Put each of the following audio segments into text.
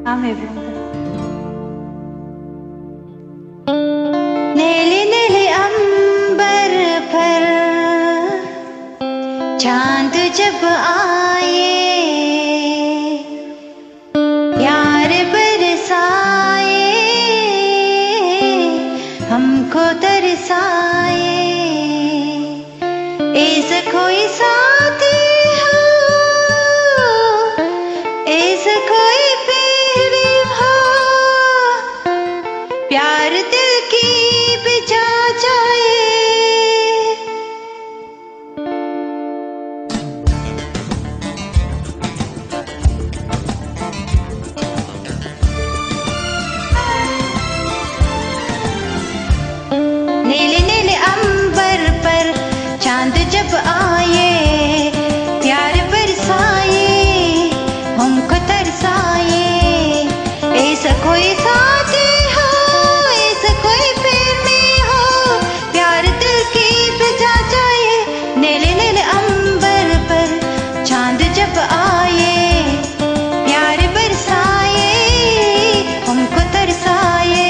Amém, नीले नीले अंबर पर चांद जब आए, प्यार बरसाए, हमको तरसाए। ऐसा कोई साथी हो, ऐसा कोई प्यारी हो, प्यार दिल की बिजा जाए। नीले नीले अंबर पर चांद जब आए, प्यार बरसाए, हमको तरसाए। ऐसा कोई साथी हो, ऐसा कोई प्रेमी हो, प्यार दिल की बिजा जाए। नीले नीले अंबर पर चांद जब आए, प्यार बरसाए, हमको तरसाए।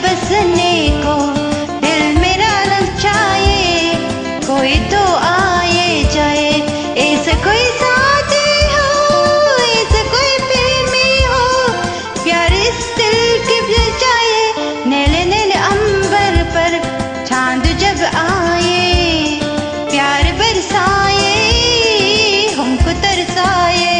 बसने को दिल मेरा ललचाए, कोई तो आए जाए। ऐसा कोई साथी हो, ऐसा कोई प्रेमी हो, प्यार इस दिल की बजाए। नीले नीले अंबर पर चांद जब आए, प्यार बरसाए, हमको तरसाए।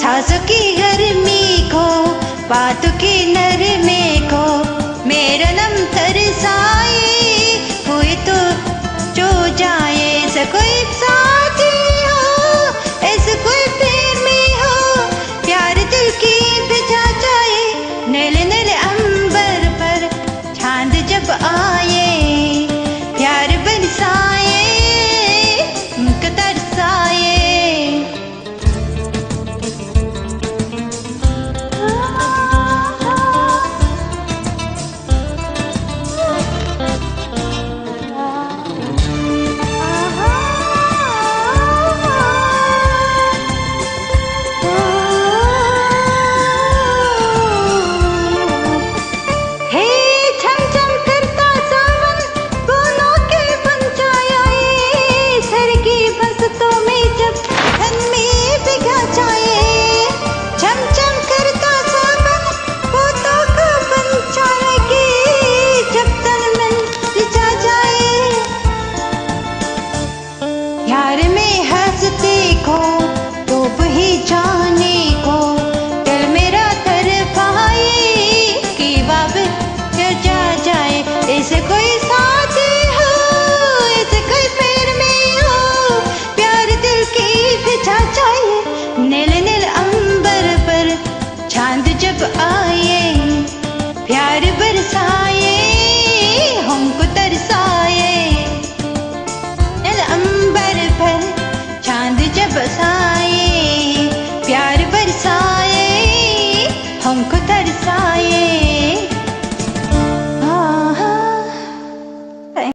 सांसों की गर्मी को, बातों की नरमी को, मेरा नम तरसाए, कोई तो जो जाए। कोई